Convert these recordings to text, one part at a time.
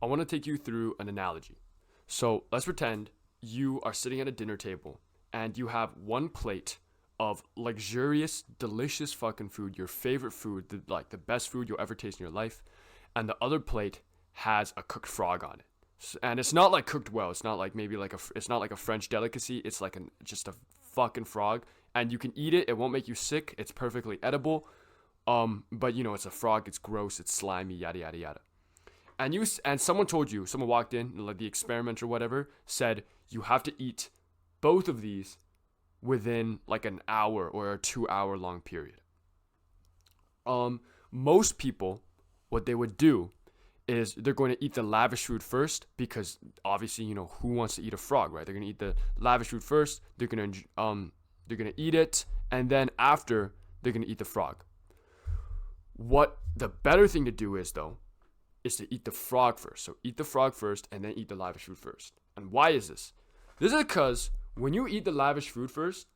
I want to take you through an analogy. So let's pretend you are sitting at a dinner table and you have one plate of luxurious, delicious fucking food, your favorite food, the best food you'll ever taste in your life, and the other plate has a cooked frog on it. And it's not like cooked well. It's not like maybe like it's not like a French delicacy. It's like just a fucking frog, and you can eat it. It won't make you sick. It's perfectly edible. But it's a frog. It's gross. It's slimy. Yada yada yada. And someone told you. Someone walked in, like the experiment or whatever, said you have to eat both of these within like an hour or a 2 hour long period. Most people, what they would do is they're going to eat the lavish food first, because obviously, who wants to eat a frog, right? They're going to eat the lavish food first. They're going to eat it, and then after they're going to eat the frog. What the better thing to do is, though, is to eat the frog first. So eat the frog first and then eat the lavish food first. And why is this? This is because when you eat the lavish food first,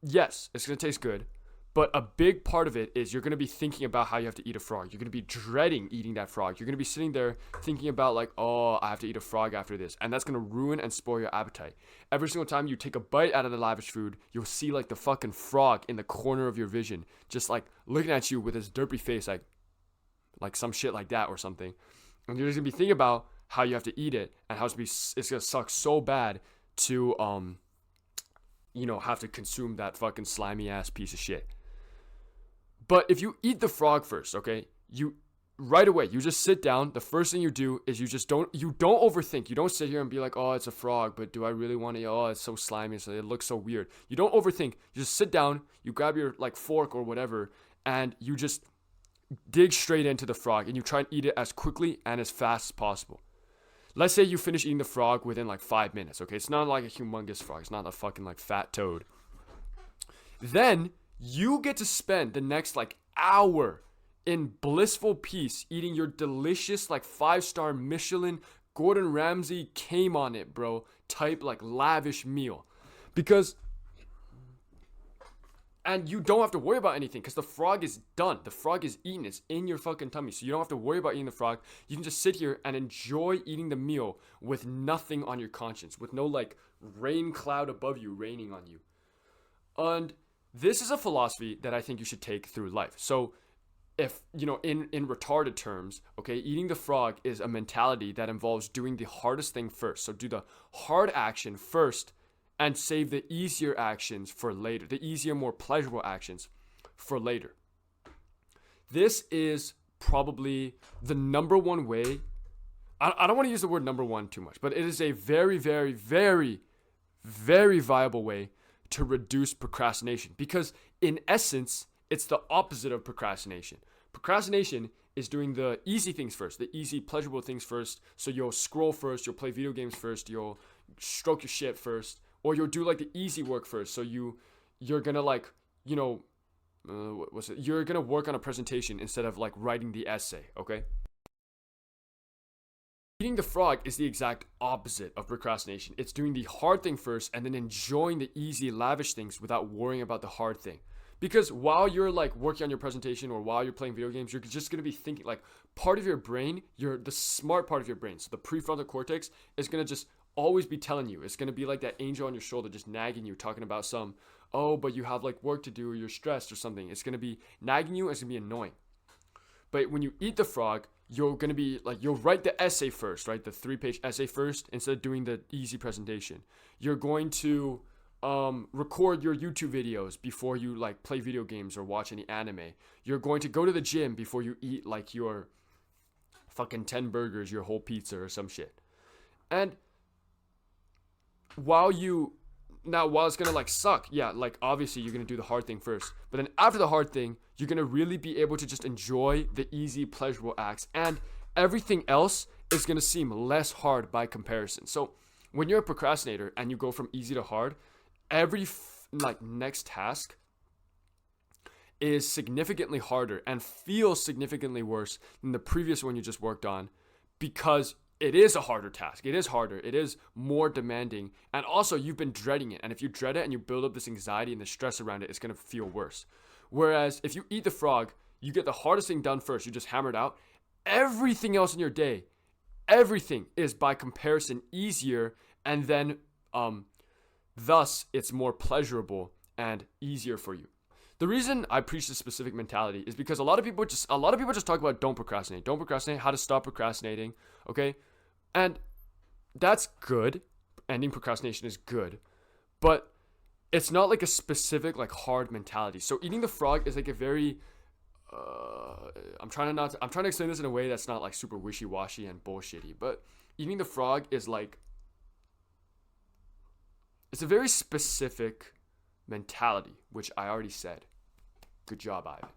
yes, it's going to taste good. But a big part of it is you're going to be thinking about how you have to eat a frog. You're going to be dreading eating that frog. You're going to be sitting there thinking about like, oh, I have to eat a frog after this. And that's going to ruin and spoil your appetite. Every single time you take a bite out of the lavish food, you'll see like the fucking frog in the corner of your vision, just like looking at you with his derpy face, like some shit like that or something. And you're just going to be thinking about how you have to eat it and how it's going to suck so bad to, have to consume that fucking slimy ass piece of shit. But if you eat the frog first, okay, right away, you just sit down. The first thing you do is you don't overthink. You don't sit here and be like, oh, it's a frog, but do I really want to? Oh, it's so slimy, so it looks so weird. You don't overthink. You just sit down, you grab your like fork or whatever, and you just dig straight into the frog, and you try and eat it as quickly and as fast as possible. Let's say you finish eating the frog within like 5 minutes, okay? It's not like a humongous frog. It's not a fucking like fat toad. Then you get to spend the next like hour in blissful peace eating your delicious like 5-star Michelin Gordon Ramsay came on it, bro, type like lavish meal. And you don't have to worry about anything because the frog is done. The frog is eaten. It's in your fucking tummy. So you don't have to worry about eating the frog. You can just sit here and enjoy eating the meal with nothing on your conscience, with no like rain cloud above you raining on you. And this is a philosophy that I think you should take through life. So if, in retarded terms, okay, eating the frog is a mentality that involves doing the hardest thing first. So do the hard action first and save the easier actions for later, the easier, more pleasurable actions for later. This is probably the number one way. I don't want to use the word number one too much, but it is a very, very, very, very viable way to reduce procrastination, because in essence, it's the opposite of procrastination. Procrastination is doing the easy things first, the easy, pleasurable things first. So you'll scroll first, you'll play video games first, you'll stroke your shit first, or you'll do like the easy work first. So you're gonna like, you're gonna work on a presentation instead of like writing the essay, okay? Eating the frog is the exact opposite of procrastination. It's doing the hard thing first and then enjoying the easy, lavish things without worrying about the hard thing. Because while you're like working on your presentation or while you're playing video games, you're just going to be thinking like part of your brain, the smart part of your brain. So the prefrontal cortex is going to just always be telling you. It's going to be like that angel on your shoulder just nagging you, talking about but you have like work to do or you're stressed or something. It's going to be nagging you. It's going to be annoying. But when you eat the frog, you're going to be like, you'll write the essay first, right? The 3-page essay first instead of doing the easy presentation. You're going to record your YouTube videos before you like play video games or watch any anime. You're going to go to the gym before you eat like your fucking 10 burgers, your whole pizza or some shit. And while it's gonna like suck, yeah, like obviously you're gonna do the hard thing first, but then after the hard thing, you're gonna really be able to just enjoy the easy, pleasurable acts, and everything else is gonna seem less hard by comparison. So when you're a procrastinator and you go from easy to hard, every next task is significantly harder and feels significantly worse than the previous one you just worked on, because it is a harder task. It is harder. It is more demanding. And also you've been dreading it. And if you dread it and you build up this anxiety and the stress around it, it's going to feel worse. Whereas if you eat the frog, you get the hardest thing done first. You just hammer it out. Everything else in your day everything is by comparison easier, and then thus it's more pleasurable and easier for you. The reason I preach this specific mentality is because a lot of people just talk about don't procrastinate, how to stop procrastinating, okay? And that's good. Ending procrastination is good. But it's not like a specific like hard mentality. So eating the frog is like a very I'm trying to explain this in a way that's not like super wishy-washy and bullshitty, but eating the frog is like, it's a very specific mentality, which I already said. Good job, Ivan.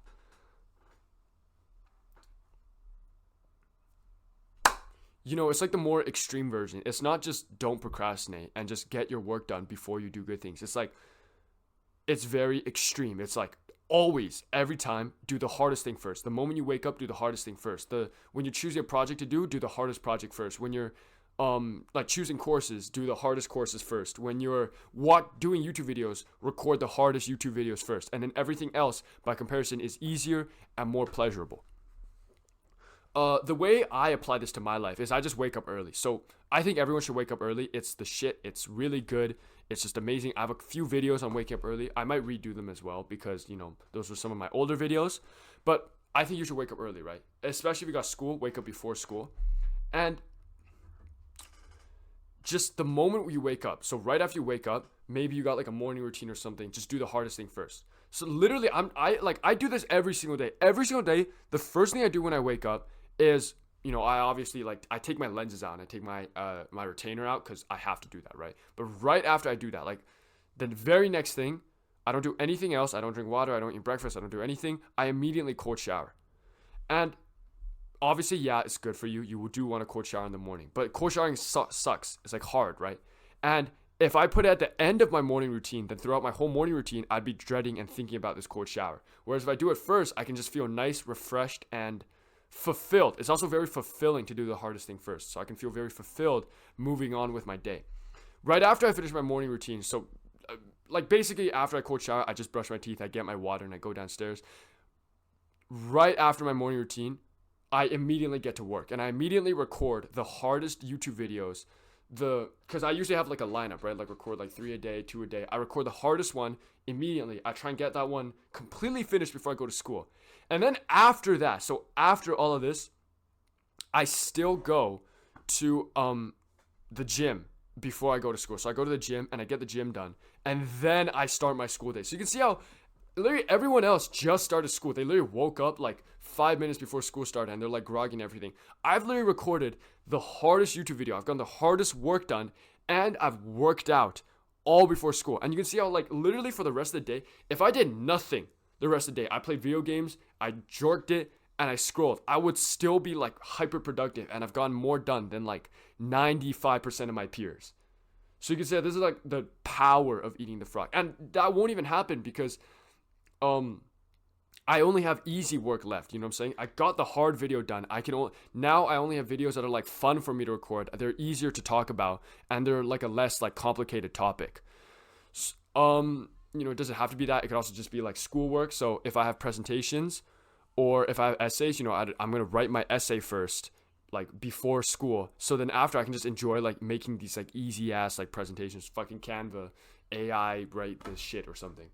You know, it's like the more extreme version. It's not just don't procrastinate and just get your work done before you do good things. It's like, it's very extreme. It's like always, every time, do the hardest thing first. The moment you wake up, do the hardest thing first. When you're choosing a project to do the hardest project first. When you're like choosing courses, do the hardest courses first. When you're doing YouTube videos, record the hardest YouTube videos first. And then everything else, by comparison, is easier and more pleasurable. The way I apply this to my life is I just wake up early. So I think everyone should wake up early. It's the shit. It's really good. It's just amazing. I have a few videos on waking up early. I might redo them as well because, you know, those were some of my older videos. But I think you should wake up early, right? Especially if you got school, wake up before school. And just the moment you wake up, so right after you wake up, maybe you got like a morning routine or something, just do the hardest thing first. So literally, I do this every single day. Every single day, the first thing I do when I wake up is, you know, I obviously I take my lenses out and I take my my retainer out because I have to do that, right? But right after I do that, like the very next thing, I don't do anything else. I don't drink water. I don't eat breakfast. I don't do anything. I immediately cold shower. And obviously, yeah, it's good for you. You do want a cold shower in the morning. But cold showering sucks. It's like hard, right? And if I put it at the end of my morning routine, then throughout my whole morning routine, I'd be dreading and thinking about this cold shower. Whereas if I do it first, I can just feel nice, refreshed, and fulfilled. It's also very fulfilling to do the hardest thing first. So I can feel very fulfilled moving on with my day. Right after I finish my morning routine, so like basically after I cold shower, I just brush my teeth, I get my water, and I go downstairs. Right after my morning routine, I immediately get to work and I immediately record the hardest YouTube videos. Because I usually have like a lineup, right? Like record like 3 a day, 2 a day. I record the hardest one immediately. I try and get that one completely finished before I go to school. And then after that, so after all of this, I still go to the gym before I go to school. So I go to the gym and I get the gym done. And then I start my school day. So you can see how literally everyone else just started school. They literally woke up like 5 minutes before school started and they're like groggy and everything. I've literally recorded the hardest YouTube video. I've gotten the hardest work done and I've worked out all before school. And you can see how like literally for the rest of the day, if I did nothing the rest of the day, I played video games, I jorked it, and I scrolled, I would still be like hyper productive and I've gotten more done than like 95% of my peers. So you can say this is like the power of eating the frog. And that won't even happen because I only have easy work left. You know what I'm saying? I got the hard video done. Now I only have videos that are like fun for me to record. They're easier to talk about and they're like a less like complicated topic. You know, it doesn't have to be that. It could also just be like schoolwork. So if I have presentations or if I have essays, you know, I'm going to write my essay first, like before school. So then after I can just enjoy like making these like easy ass like presentations, fucking Canva, AI, write this shit or something.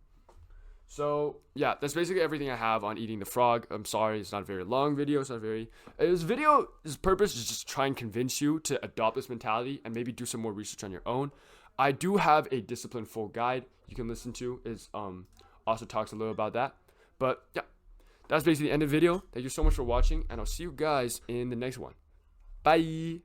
So yeah, that's basically everything I have on eating the frog. I'm sorry, it's not a very long video. This video's purpose is just to try and convince you to adopt this mentality and maybe do some more research on your own. I do have a discipline full guide you can listen to. It also talks a little about that. But yeah, that's basically the end of the video. Thank you so much for watching, and I'll see you guys in the next one. Bye.